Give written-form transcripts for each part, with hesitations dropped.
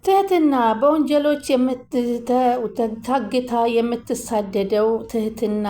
ትህትና በወንጀሎች ታግታ የምትሳደደው ትህትና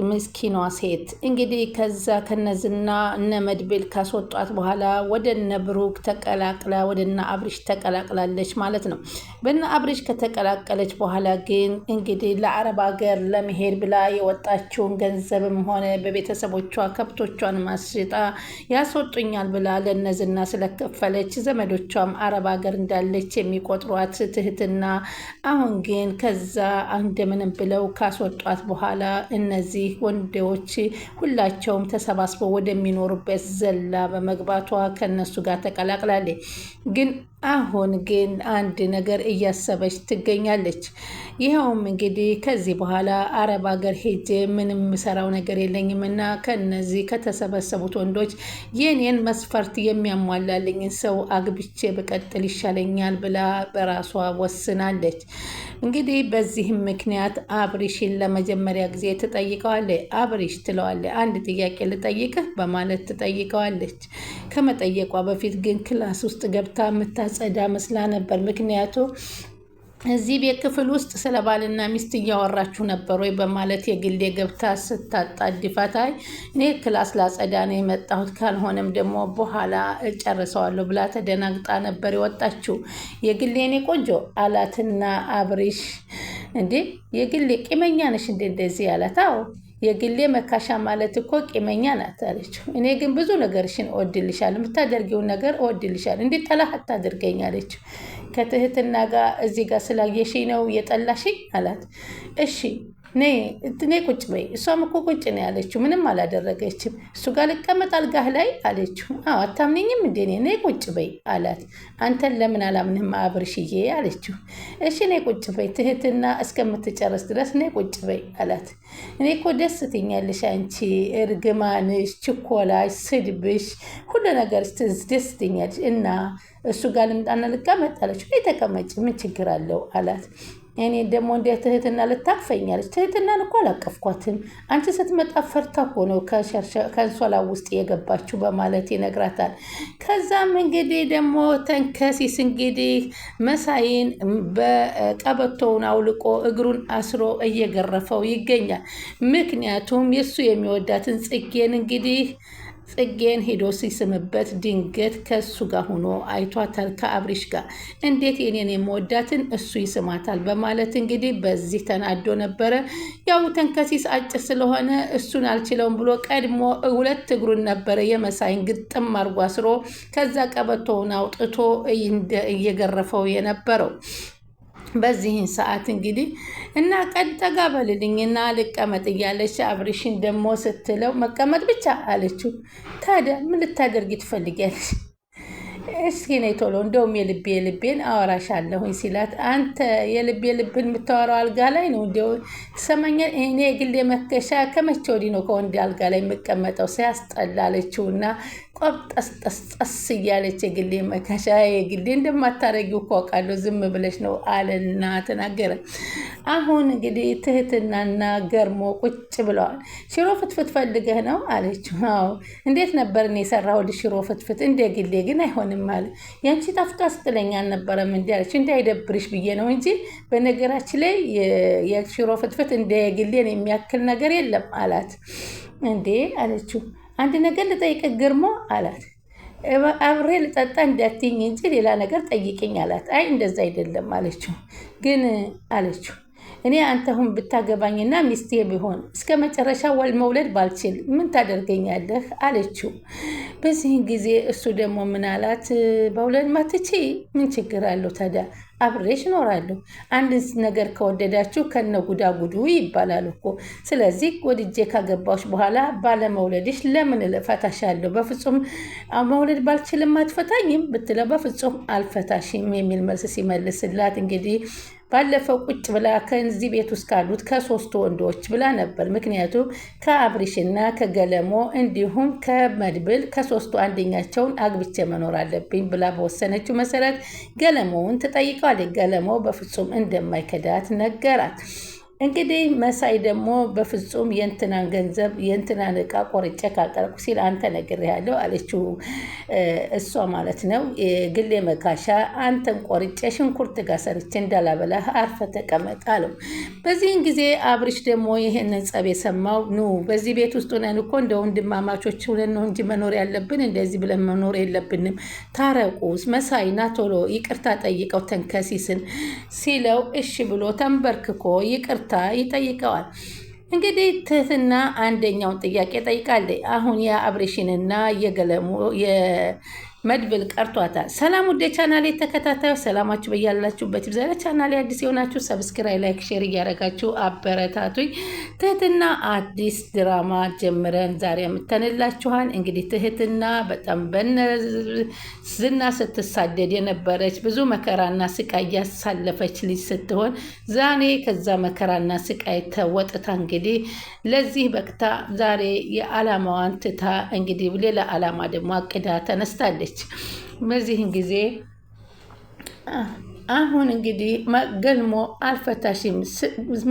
ምስኪኗ ሴት እንግዲህ ከዛ ከነዝና እነ መድብል ካስወጧት በኋላ ወደ እነ ብሩክ ተቀላቅላ ወደ እነ አብርሽ ተቀላቅላለች ማለት ነው። በእነ አብርሽ ከተቀላቀለች በኋላ ግን እንግዲህ ለአረብ ሀገር ለመሄድ ብላ የወጣችውን ገንዘብም ሆነ በቤተሰቦቿ ከብቶቿን ማስሽጣ ያስወጡኛል ብላ ለነዝና ስለከፈለች ዘመዶቿም አረብ ሀገር እንዳለች የሚቆጥሯት ትህትና አሁን ግን ከዛ እንደምንም ብለው ካስወጧት በኋላ እነዚህ ወንዶች ሁላቸውም ተሰባስበው ወደሚኖሩበት ዘላ በመግባቷ ከነሱ ጋር ተቀላቅላለች። ግን አሁን ግን አንድ ነገር እያሰበች ትገኛለች። ይኸውም እንግዲህ ከዚህ በኋላ አረብ ሀገር ሄጄ ምንም የምሰራው ነገር የለኝምና ከነዚህ ከተሰበሰቡት ወንዶች የኔን መስፈርት የሚያሟላልኝን ሰው አግብቼ ብቀጥል ይሻለኛል ብላ በራሷ ወስናለች። እንግዲህ በዚህም ምክንያት አብርሽን ለመጀመሪያ ጊዜ ትጠይቀዋለች። አብርሽ ትለዋለች፣ አንድ ጥያቄ ልጠይቅህ በማለት ትጠይቀዋለች። ከመጠየቋ በፊት ግን ክላስ ውስጥ ገብታ የምታጸዳ መስላ ነበር። ምክንያቱም እዚህ ቤት ክፍል ውስጥ ስለ ባልና ሚስት እያወራችሁ ነበር ወይ በማለት የግሌ ገብታ ስታጣድፋት፣ እኔ ክላስ ላጸዳ ነው የመጣሁት ካልሆነም ደግሞ በኋላ እጨርሰዋለሁ ብላ ተደናግጣ ነበር የወጣችው። የግሌ እኔ ቆንጆ አላትና አብርሽ እንዴ የግሌ ቂመኛ ነሽ እንዴ እንደዚህ አላት። አዎ የግሌ መካሻ ማለት እኮ ቂመኛ ናት አለችው። እኔ ግን ብዙ ነገርሽን እወድልሻለሁ፣ የምታደርጊውን ነገር እወድልሻለሁ፣ እንዴት ጠላህ አታድርገኝ አለችው። ከትህትና ጋር እዚህ ጋር ስላየሽኝ ነው የጠላሽኝ አላት። እሺ ነይ ቁጭ በይ። እሷም እኮ ቁጭ ነው ያለችው፣ ምንም አላደረገችም። እሱ ጋር ልቀመጥ አልጋህ ላይ አለችው። አዎ አታምነኝም እንዴ? ነይ ቁጭ በይ አላት። አንተን ለምን አላምንህም አብርሽዬ አለችው። እሺ ነይ ቁጭ በይ፣ ትህትና እስከምትጨርስ ድረስ ነይ ቁጭ በይ አላት። እኔ እኮ ደስ ትኛለሽ፣ አንቺ እርግማንሽ፣ ችኮላሽ፣ ስድብሽ፣ ሁሉ ነገርሽ ደስ ትኛለሽ እና እሱ ጋር ልምጣና ልቀመጥ አለችው። ተቀመጭ፣ ምን ችግር አለው አላት። እኔ ደግሞ እንደ ትህትና ልታቅፈኛለች። ትህትናን እኮ አላቀፍኳትም፣ አንቺ ስትመጣ ፈርታ እኮ ነው ከንሶላ ውስጥ የገባችው በማለት ይነግራታል። ከዛም እንግዲህ ደግሞ ተንከሲስ እንግዲህ መሳይን በቀበቶውን አውልቆ እግሩን አስሮ እየገረፈው ይገኛል። ምክንያቱም የእሱ የሚወዳትን ጽጌን እንግዲህ ጽጌን ሄዶ ሲስምበት ድንገት ከሱ ጋር ሆኖ አይቷታል። ከአብርሽ ጋር እንዴት የኔን የምወዳትን እሱ ይስማታል በማለት እንግዲህ በዚህ ተናዶ ነበረ። ያው ተንከሲስ አጭር ስለሆነ እሱን አልችለውም ብሎ ቀድሞ ሁለት እግሩን ነበረ የመሳይን ግጥም አርጎ አስሮ ከዛ ቀበቶውን አውጥቶ እየገረፈው የነበረው። በዚህን ሰዓት እንግዲህ እና ጠጋ በልልኝና ልቀመጥ እያለች አብርሽን ደግሞ ስትለው መቀመጥ ብቻ አለችው። ታዲያ ምን ልታደርጊ ትፈልጊያለሽ? እስኪ ነይ ቶሎ፣ እንደውም የልቤን አወራሻለሁኝ ሲላት፣ አንተ የልብን የምታወራው አልጋ ላይ ነው እንዲው ትሰማኛል? እኔ የግሌ መከሻ ከመቼ ወዲህ ነው ከወንድ አልጋ ላይ የምቀመጠው? ሲያስጠላ አለችውና ቆብጠስጠስጠስ እያለች የግሌ መከሻ የግሌ እንደማታረጊው እኮ አውቃለሁ፣ ዝም ብለሽ ነው አለና ተናገረ። አሁን እንግዲህ ትህትናና ገርሞ ቁጭ ብለዋል። ሽሮ ፍትፍት ፈልገህ ነው አለችው። አዎ እንዴት ነበር እኔ የሰራሁልሽ ሽሮ ፍትፍት? እንደ ግሌ ግን አይሆንም አለ። ያንቺ ጣፍጣ ስትለኝ አልነበረም እንዲ አለች። እንዳይደብርሽ ብዬ ነው እንጂ በነገራችን ላይ የሽሮ ፍትፍት እንደ ግሌን የሚያክል ነገር የለም አላት። እንዴ አለችው። አንድ ነገር ልጠይቅህ ግርሞ አላት። አብሬ ልጠጣ እንዳትይኝ እንጂ ሌላ ነገር ጠይቅኝ አላት። አይ እንደዛ አይደለም አለችው። ግን አለችው እኔ አንተሁን ብታገባኝና ሚስቴ ቢሆን እስከ መጨረሻ ወል መውለድ ባልችል ምን ታደርገኛለህ አለችው። በዚህን ጊዜ እሱ ደግሞ ምን አላት? በውለድ ማትቺ ምን ችግር አለው ታዲያ? አብሬሽ እኖራለሁ። አንድ ነገር ከወደዳችሁ ከነ ጉዳጉዱ ይባላል እኮ። ስለዚህ ወድጄ ካገባሽ በኋላ ባለመውለድሽ ለምን እፈታሻለሁ? በፍጹም መውለድ ባልችልም አትፈታኝም ብትለው በፍጹም አልፈታሽም የሚል መልስ ሲመልስላት እንግዲህ ባለፈው ቁጭ ብላ ከዚህ ቤት ውስጥ ካሉት ከሶስቱ ወንዶች ብላ ነበር። ምክንያቱም ከአብርሽና ከገለሞ እንዲሁም ከመድብል ከሶስቱ አንደኛቸውን አግብቼ መኖር አለብኝ ብላ በወሰነችው መሰረት ገለሞውን ትጠይቀዋለች። ገለሞ በፍጹም እንደማይከዳት ነገራት። እንግዲህ መሳይ ደግሞ በፍጹም የእንትናን ገንዘብ የእንትናን እቃ ቆርጬ ካልጠረኩ ሲል አንተ ነግሬሃለሁ አለችው። እሷ ማለት ነው ግሌ መካሻ አንተን ቆርጬ ሽንኩርት ጋር ሰርቼ እንዳላበላህ አርፈ ተቀመጥ አለው። በዚህን ጊዜ አብርሽ ደግሞ ይህንን ጸብ የሰማው ኑ በዚህ ቤት ውስጥ ሆነን እኮ እንደ ወንድማማቾች ሆነን ነው እንጂ መኖር ያለብን እንደዚህ ብለን መኖር የለብንም። ታረቁ መሳይና ቶሎ ይቅርታ ጠይቀው ተንከሲስን ሲለው እሺ ብሎ ተንበርክኮ ይቅርታ ይጠይቀዋል። እንግዲህ ትህትና አንደኛውን ጥያቄ ጠይቃለች። አሁን የአብሬሽንና የገለሙ መድብል ቀርቷታል። ሰላም ውዴ ቻናሌ ተከታታዮች ሰላማችሁ በያላችሁበት ይብዛ። ቻናሌ አዲስ የሆናችሁ ሰብስክራይብ፣ ላይክ፣ ሼር እያደረጋችሁ አበረታቱኝ። ትህትና አዲስ ድራማ ጀምረን ዛሬ የምተንላችኋል። እንግዲህ ትህትና በጣም ዝና ስትሳደድ የነበረች ብዙ መከራና ስቃይ ያሳለፈች ልጅ ስትሆን ዛሬ ከዛ መከራና ስቃይ ተወጥታ እንግዲህ ለዚህ በቅታ ዛሬ የዓላማዋን ትታ እንግዲህ ሌላ ዓላማ ደግሞ አቅዳ ተነስታለች። በዚህን ጊዜ አሁን እንግዲህ ገልሞ አልፈታሽም፣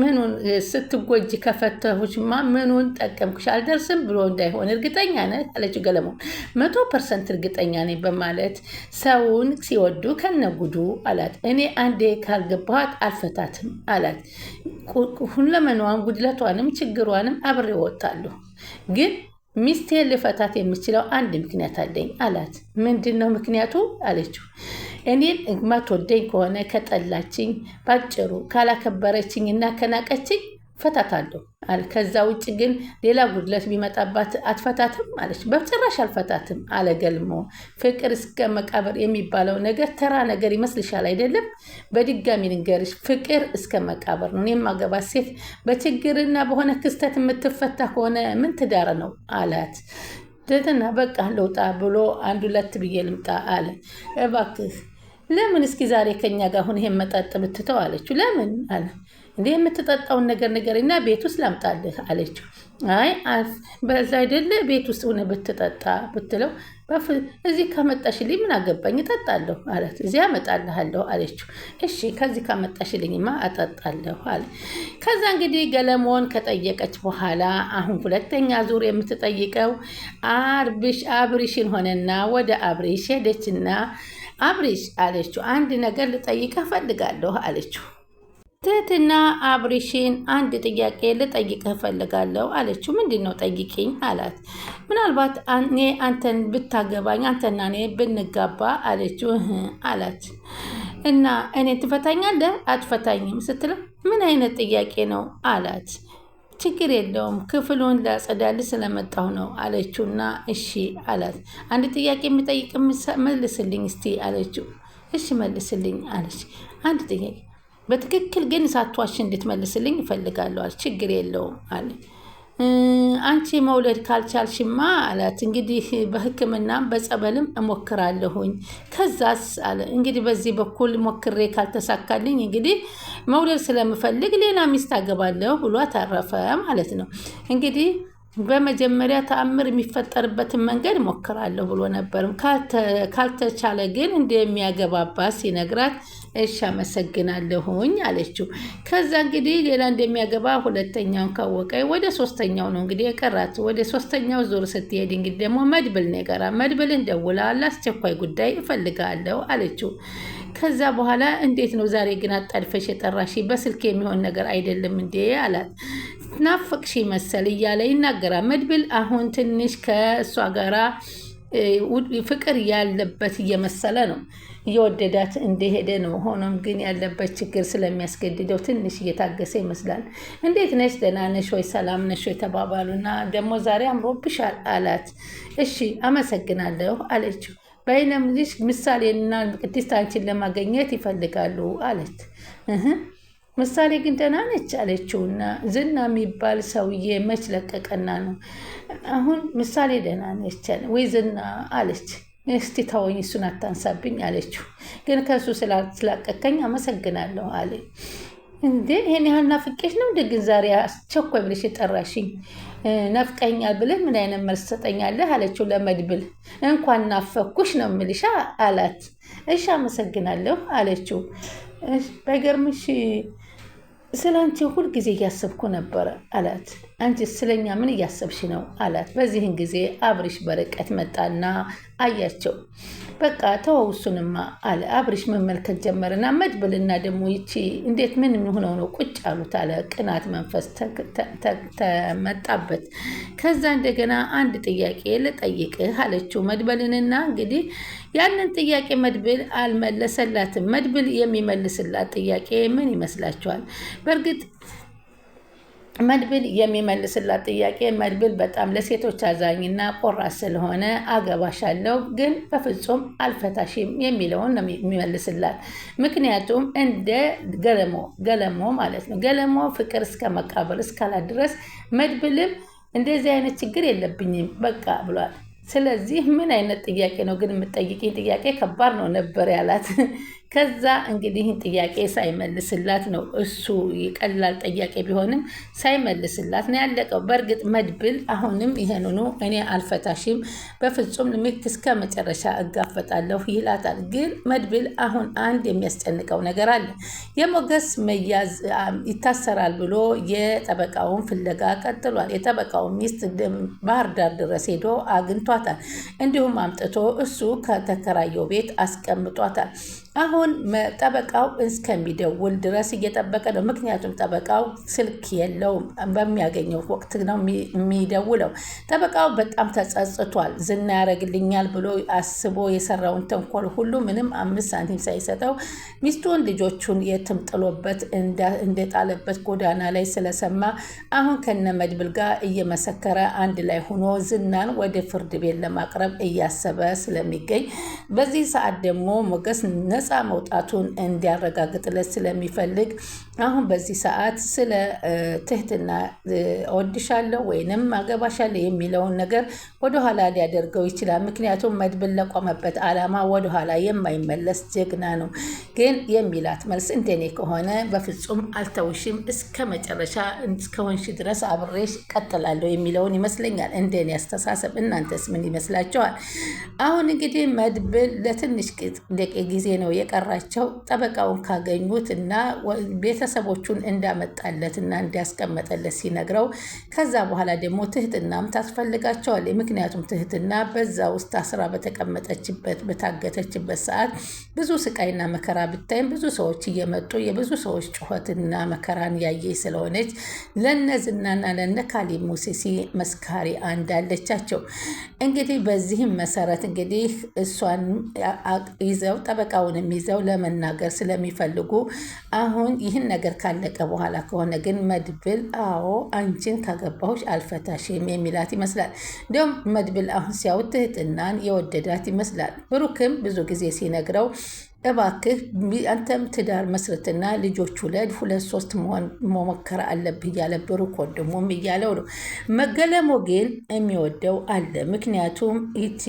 ምኑን ስትጎጂ ከፈተሁሽማ ምኑን ጠቀምኩሽ? አልደርስም ብሎ እንዳይሆን እርግጠኛ ነህ አለችው። ገለሞ 100% እርግጠኛ ነኝ በማለት ሰውን ሲወዱ ከነጉዱ አላት። እኔ አንዴ ካልገባኋት አልፈታትም አላት። ሁለመናዋን ጉድለቷንም ችግሯንም አብሬ እወጣለሁ ግን ሚስቴን ልፈታት የምችለው አንድ ምክንያት አለኝ አላት። ምንድን ነው ምክንያቱ አለችው። እኔን ማትወደኝ ከሆነ ከጠላችኝ፣ ባጭሩ ካላከበረችኝ እና ከናቀችኝ ፈታታለሁ አለ። ከዛ ውጭ ግን ሌላ ጉድለት ቢመጣባት አትፈታትም አለች። በጭራሽ አልፈታትም አለ ገልሞ። ፍቅር እስከ መቃብር የሚባለው ነገር ተራ ነገር ይመስልሻል አይደለም? በድጋሚ ልንገርሽ፣ ፍቅር እስከ መቃብር ነው። የማገባት ሴት በችግርና በሆነ ክስተት የምትፈታ ከሆነ ምን ትዳር ነው አላት። ትህትና በቃ ልውጣ ብሎ 1-2 ብዬ ልምጣ አለ። እባክህ ለምን እስኪ ዛሬ ከኛ ጋር አሁን ይሄን መጠጥ ብትተው አለችው። ለምን አለ። እንዴ የምትጠጣውን ነገር ንገረኝና ቤት ውስጥ ላምጣልህ አለችው። አይ በዛ አይደለ ቤት ውስጥ ሆነ ብትጠጣ ብትለው እዚህ ካመጣሽልኝ ምን አገባኝ እጠጣለሁ አላት። እዚህ አመጣልሃለሁ አለችው። እሺ ከዚህ ካመጣሽልኝማ አጠጣለሁ አለ። ከዛ እንግዲህ ገለሞን ከጠየቀች በኋላ አሁን ሁለተኛ ዙር የምትጠይቀው አብሪሽን ሆነና ወደ አብሪሽ ሄደችና አብሪሽ አለችው አንድ ነገር ልጠይቅህ እፈልጋለሁ አለችው። ትህትና አብሪሽን አንድ ጥያቄ ልጠይቅህ እፈልጋለሁ አለችው። ምንድን ነው ጠይቂኝ አላት። ምናልባት እኔ አንተን ብታገባኝ አንተና እኔ ብንጋባ አለችው። አላት እና እኔን ትፈታኛለህ አትፈታኝም ስትለው ምን አይነት ጥያቄ ነው አላት። ችግር የለውም ክፍሉን ላጸዳልህ ስለመጣሁ ነው አለችውና እሺ አላት። አንድ ጥያቄ የሚጠይቅ መልስልኝ እስቲ አለችው። እሺ መልስልኝ አለች። አንድ ጥያቄ በትክክል ግን ሳትዋሽ እንድትመልስልኝ እፈልጋለሁ አለ። ችግር የለውም አለ። አንቺ መውለድ ካልቻልሽማ አላት። እንግዲህ በሕክምናም በጸበልም እሞክራለሁኝ። ከዛስ አለ። እንግዲህ በዚህ በኩል ሞክሬ ካልተሳካልኝ እንግዲህ መውለድ ስለምፈልግ ሌላ ሚስት አገባለሁ ብሎ አታረፈ ማለት ነው። እንግዲህ በመጀመሪያ ተአምር የሚፈጠርበትን መንገድ ሞክራለሁ ብሎ ነበርም። ካልተቻለ ግን እንደሚያገባባት ሲነግራት እሺ አመሰግናለሁኝ አለችው። ከዛ እንግዲህ ሌላ እንደሚያገባ ሁለተኛውን ካወቀ ወደ ሶስተኛው ነው እንግዲህ የቀራት። ወደ ሶስተኛው ዙር ስትሄድ እንግዲህ ደግሞ መድብል ነው የቀራ። መድብልን ደውላ ለአስቸኳይ ጉዳይ እፈልጋለሁ አለችው። ከዛ በኋላ እንዴት ነው ዛሬ ግን አጣድፈሽ የጠራሽ? በስልክ የሚሆን ነገር አይደለም እንዴ አላት። ናፍቅሽ መሰል እያለ ይናገራል መድብል። አሁን ትንሽ ከእሷ ጋራ ፍቅር ያለበት እየመሰለ ነው፣ እየወደዳት እንደሄደ ነው። ሆኖም ግን ያለበት ችግር ስለሚያስገድደው ትንሽ እየታገሰ ይመስላል። እንዴት ነሽ? ደህና ነሽ ወይ? ሰላም ነሽ ወይ? ተባባሉና ደግሞ ዛሬ አምሮብሻል አላት። እሺ አመሰግናለሁ አለችው። በይነም ልጅ ምሳሌና ቅድስት አንቺን ለማገኘት ይፈልጋሉ አለት። ምሳሌ ግን ደህና ነች አለችውና ዝና የሚባል ሰውዬ መች ለቀቀና ነው አሁን ምሳሌ ደህና ነች ወይ ዝና አለች። እስቲ ተወኝ እሱን አታንሳብኝ አለችው። ግን ከሱ ስላቀቀኝ አመሰግናለሁ አለ። እንዴ ይሄን ያህል ናፍቄሽ ነው እንደግን ዛሬ አስቸኳይ ብለሽ የጠራሽኝ? ናፍቀኛል ብለህ ምን አይነት መልስ ትሰጠኛለህ አለችው ለመድብል። እንኳን ናፈኩሽ ነው የምልሽ አላት። እሺ አመሰግናለሁ አለችው። በገርምሽ ስለ አንቺ ሁልጊዜ እያሰብኩ ነበረ አላት። አንቺ ስለኛ ምን እያሰብሽ ነው አላት። በዚህን ጊዜ አብርሽ በርቀት መጣና አያቸው። በቃ ተወው እሱንማ አለ። አብርሽ መመልከት ጀመረና መድብልና ደግሞ ይቺ እንዴት ምን ሆነው ነው ቁጭ አሉት አለ። ቅናት መንፈስ ተመጣበት። ከዛ እንደገና አንድ ጥያቄ ልጠይቅህ አለችው መድብልንና እንግዲህ ያንን ጥያቄ መድብል አልመለሰላትም። መድብል የሚመልስላት ጥያቄ ምን ይመስላችኋል? በእርግጥ መድብል የሚመልስላት ጥያቄ መድብል በጣም ለሴቶች አዛኝና ቆራጥ ስለሆነ አገባሻለሁ ግን በፍጹም አልፈታሽም የሚለውን ነው የሚመልስላት። ምክንያቱም እንደ ገለሞ ማለት ነው። ገለሞ ፍቅር እስከ መቃብር እስካላት ድረስ መድብልም እንደዚህ አይነት ችግር የለብኝም በቃ ብሏል። ስለዚህ ምን አይነት ጥያቄ ነው ግን የምትጠይቂኝ? ጥያቄ ከባድ ነው ነበር ያላት። ከዛ እንግዲህ ጥያቄ ሳይመልስላት ነው እሱ ቀላል ጥያቄ ቢሆንም ሳይመልስላት ነው ያለቀው። በእርግጥ መድብል አሁንም ይሄንኑ እኔ አልፈታሽም በፍጹም ምክ እስከ መጨረሻ እጋፈጣለሁ ይላታል። ግን መድብል አሁን አንድ የሚያስጨንቀው ነገር አለ። የሞገስ መያዝ ይታሰራል ብሎ የጠበቃውን ፍለጋ ቀጥሏል። የጠበቃውን ሚስት ባህር ዳር ድረስ ሄዶ አግኝቷታል። እንዲሁም አምጥቶ እሱ ከተከራየው ቤት አስቀምጧታል። አሁን ጠበቃው እስከሚደውል ድረስ እየጠበቀ ነው። ምክንያቱም ጠበቃው ስልክ የለውም፣ በሚያገኘው ወቅት ነው የሚደውለው። ጠበቃው በጣም ተጸጽቷል። ዝና ያደርግልኛል ብሎ አስቦ የሰራውን ተንኮል ሁሉ ምንም 5 ሳንቲም ሳይሰጠው ሚስቱን ልጆቹን የትም ጥሎበት እንደጣለበት ጎዳና ላይ ስለሰማ አሁን ከነ መድብል ጋር እየመሰከረ አንድ ላይ ሆኖ ዝናን ወደ ፍርድ ቤት ለማቅረብ እያሰበ ስለሚገኝ በዚህ ሰዓት ደግሞ ሞገስ ነፃ መውጣቱን እንዲያረጋግጥለት ስለሚፈልግ አሁን በዚህ ሰዓት ስለ ትህትና እወድሻለሁ ወይንም አገባሻለሁ የሚለውን ነገር ወደኋላ ሊያደርገው ይችላል። ምክንያቱም መድብል ለቆመበት ዓላማ ወደኋላ የማይመለስ ጀግና ነው። ግን የሚላት መልስ እንደኔ ከሆነ በፍጹም አልተውሽም እስከ መጨረሻ እስከሆንሽ ድረስ አብሬሽ ቀጥላለሁ የሚለውን ይመስለኛል እንደኔ አስተሳሰብ። እናንተስ ምን ይመስላችኋል? አሁን እንግዲህ መድብል ለትንሽ ጊዜ ነው የቀራቸው። ጠበቃውን ካገኙት እና ቤተሰቦቹን እንዳመጣለት እና እንዲያስቀመጠለት ሲነግረው ከዛ በኋላ ደግሞ ትህትናም ታስፈልጋቸዋል። ምክንያቱም ትህትና በዛ ውስጥ አስራ በታገተችበት ሰዓት ብዙ ስቃይና መከራ ብታይም ብዙ ሰዎች እየመጡ የብዙ ሰዎች ጩኸትና መከራን ያየች ስለሆነች ለነዝናና ለነካሊ ሙሲሲ መስካሪ አንዳለቻቸው። እንግዲህ በዚህም መሰረት እንግዲህ እሷን ይዘው ጠበቃውንም ይዘው ለመናገር ስለሚፈልጉ አሁን ይህን ነገር ካለቀ በኋላ ከሆነ ግን መድብል አዎ አንቺን ካገባሁሽ አልፈታሽም የሚላት ይመስላል። እንዲሁም መድብል አሁን ሲያዩት ትህትናን የወደዳት ይመስላል። ብሩክም ብዙ ጊዜ ሲነግረው እባክህ አንተም ትዳር መስረትና ልጆች ውለድ 2-3 መሞከር አለብህ እያለ ብሩክ ወንድሙም እያለው ነው። መገለሞ ግን የሚወደው አለ። ምክንያቱም ይቺ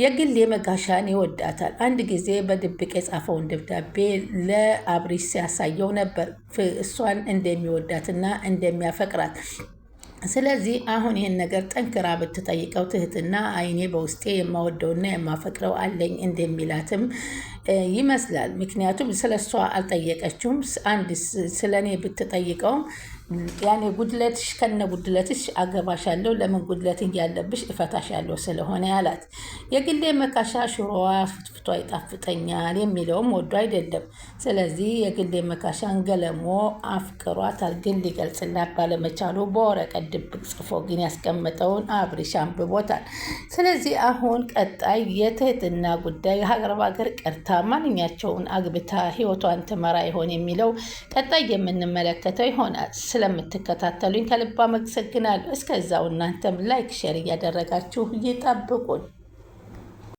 የግል የመጋሻን ይወዳታል። አንድ ጊዜ በድብቅ የጻፈውን ደብዳቤ ለአብሪሽ ሲያሳየው ነበር እሷን እንደሚወዳትና እንደሚያፈቅራት። ስለዚህ አሁን ይህን ነገር ጠንክራ ብትጠይቀው ትህትና አይኔ በውስጤ የማወደውና የማፈቅረው አለኝ እንደሚላትም ይመስላል። ምክንያቱም ስለ እሷ አልጠየቀችውም። አንድ ስለ እኔ ብትጠይቀውም ያኔ ጉድለትሽ ከነ ጉድለትሽ አገባሻለሁ፣ ለምን ጉድለት እያለብሽ እፈታሻለሁ ስለሆነ ያላት። የግሌ መካሻ ሽሮዋ ፍትፍቷ ይጣፍጠኛል የሚለውም ወዶ አይደለም። ስለዚህ የግሌ መካሻን ገለሞ አፍቅሯታል፣ ግን ሊገልጽላት ባለመቻሉ በወረቀት ድብቅ ጽፎ ግን ያስቀመጠውን አብሪሽ አንብቦታል። ስለዚህ አሁን ቀጣይ የትህትና ጉዳይ ሀገር በሀገር ቀርታ ማንኛቸውን አግብታ ህይወቷን ትመራ ይሆን የሚለው ቀጣይ የምንመለከተው ይሆናል። ስለምትከታተሉኝ ከልብ አመሰግናለሁ። እስከዛው እናንተም ላይክ ሼር እያደረጋችሁ ይጠብቁን።